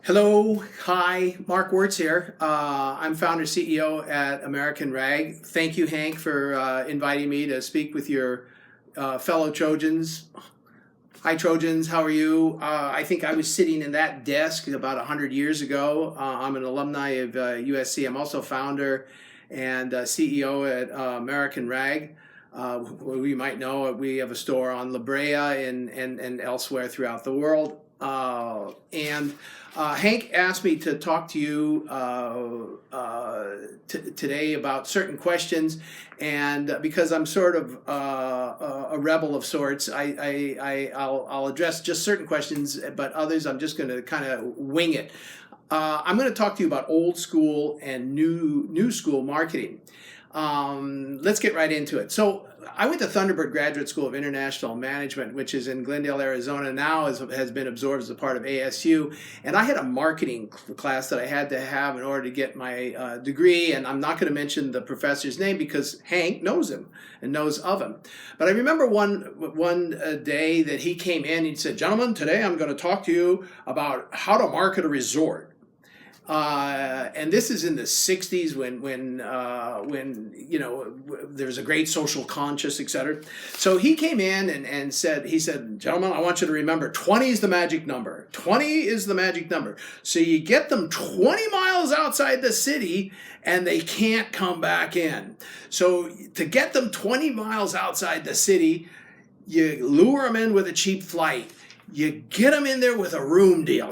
Hello, hi, Mark Wertz here. I'm founder CEO at American Rag. Thank you, Hank, for inviting me to speak with your fellow Trojans. Hi, Trojans, how are you? I think I was sitting in that desk about 100 years ago. I'm an alumni of USC. I'm also founder and CEO at American Rag. We might know we have a store on La Brea and elsewhere throughout the world. And Hank asked me to talk to you today about certain questions, and because I'm sort of a rebel of sorts, I'll address just certain questions, but others I'm just going to kind of wing it. I'm going to talk to you about old school and new school marketing. Let's get right into it. So I went to Thunderbird Graduate School of International Management, which is in Glendale, Arizona, now has been absorbed as a part of ASU. And I had a marketing class that I had to have in order to get my degree. And I'm not going to mention the professor's name because Hank knows him and knows of him. But I remember one day that he came in and he said, "Gentlemen, today I'm going to talk to you about how to market a resort." And this is in the 60s when there's a great social conscious, etc. So he came in and said, "Gentlemen, I want you to remember 20 is the magic number. 20 is the magic number. So you get them 20 miles outside the city and they can't come back in. So to get them 20 miles outside the city, you lure them in with a cheap flight. You get them in there with a room deal,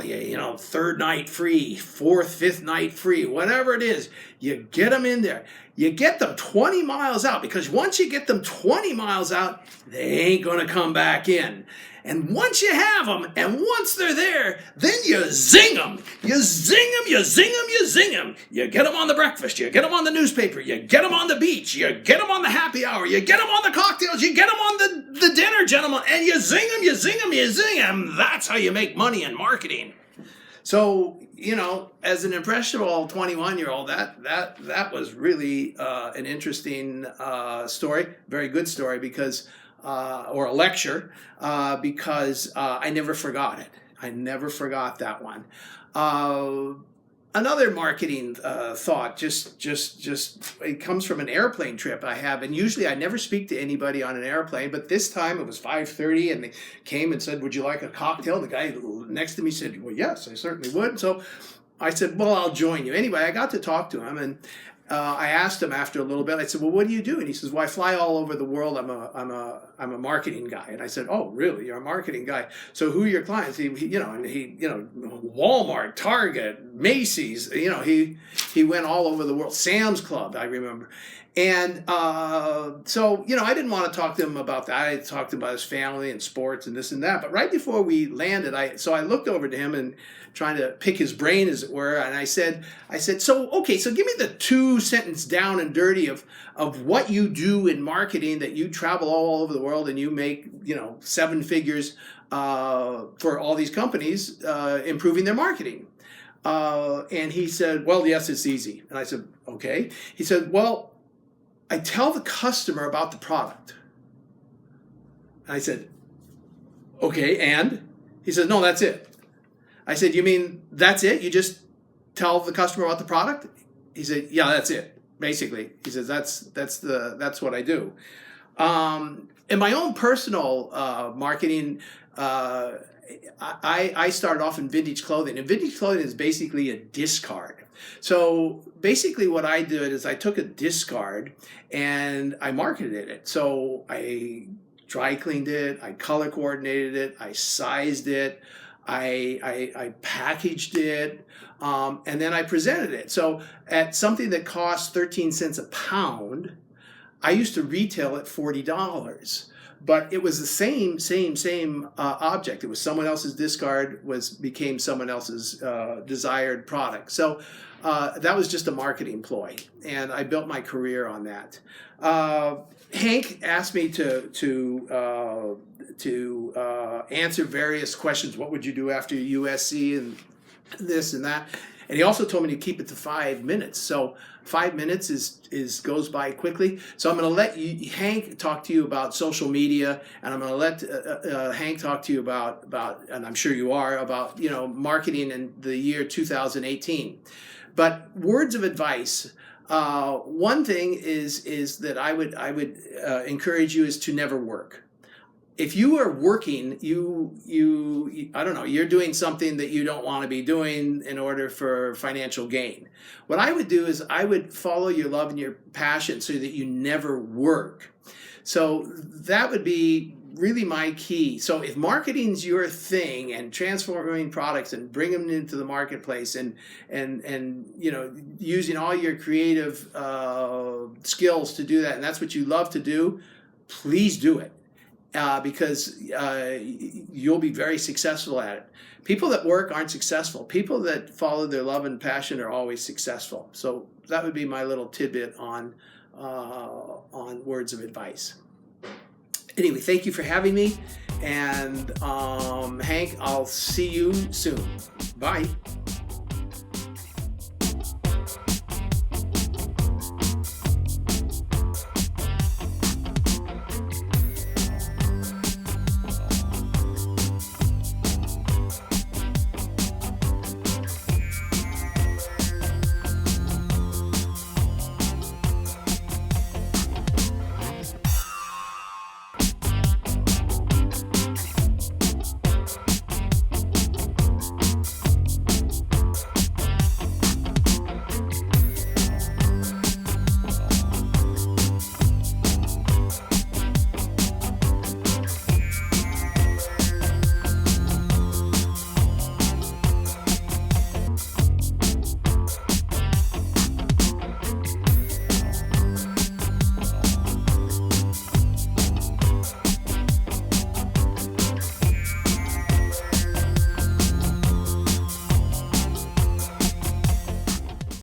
third night free, fourth, fifth night free, whatever it is. You get them in there. You get them 20 miles out, because once you get them 20 miles out, they ain't going to come back in. And once you have them, and once they're there, then you zing them. You zing them, you zing them, you zing them. You get them on the breakfast. You get them on the newspaper. You get them on the beach. You get them on the happy hour. You get them on the cocktails. You get them on the dinner, gentlemen. And you zing them, you zing them, you zing them. That's how you make money in marketing. So, as an impressionable 21-year-old, that was really an interesting story, very good story, because or a lecture, because I never forgot it. I never forgot that one. Another marketing thought, just it comes from an airplane trip I have, and usually I never speak to anybody on an airplane, but this time it was 5:30, and they came and said, "Would you like a cocktail?" The guy next to me said, "Well, yes, I certainly would." So I said, "Well, I'll join you." Anyway, I got to talk to him, and I asked him after a little bit. I said, "Well, what do you do?" And he says, "Well, I fly all over the world. I'm a marketing guy." And I said, "Oh, really? You're a marketing guy? So who are your clients?" He Walmart, Target, Macy's. He went all over the world. Sam's Club, I remember. And so I didn't want to talk to him about that. I talked to him about his family and sports and this and that. But right before we landed, I looked over to him and trying to pick his brain, as it were, and I said, so give me the 2-sentence down and dirty of what you do in marketing, that you travel all over the world and you make 7 figures for all these companies improving their marketing. And he said, "Well, yes, it's easy." And I said, "Okay." He said, "Well, I tell the customer about the product." And I said, "Okay, and?" He said, "No, that's it." I said, "You mean that's it? You just tell the customer about the product?" He said, "Yeah, that's it, basically." He says, that's what I do. In my own personal marketing, I started off in vintage clothing, and vintage clothing is basically a discard. So basically what I did is I took a discard and I marketed it. So I dry cleaned it, I color coordinated it, I sized it, I packaged it, and then I presented it. So at something that costs 13 cents a pound, I used to retail at $40. But it was the same object. It was someone else's discard became someone else's desired product. So that was just a marketing ploy, and I built my career on that. Hank asked me to answer various questions. What would you do after USC? And this and that. And he also told me to keep it to 5 minutes. So 5 minutes is goes by quickly. So I'm going to let Hank talk to you about social media, and I'm going to let Hank talk to you about, and I'm sure you are, about marketing in the year 2018. But words of advice. One thing is that I would encourage you is to never work. If you are working, I don't know, you're doing something that you don't want to be doing in order for financial gain. What I would do is I would follow your love and your passion so that you never work. So that would be really my key. So if marketing's your thing, and transforming products and bring them into the marketplace, and using all your creative skills to do that, and that's what you love to do, please do it. Because you'll be very successful at it. People that work aren't successful. People that follow their love and passion are always successful. So that would be my little tidbit on words of advice. Anyway, thank you for having me. And Hank, I'll see you soon. Bye.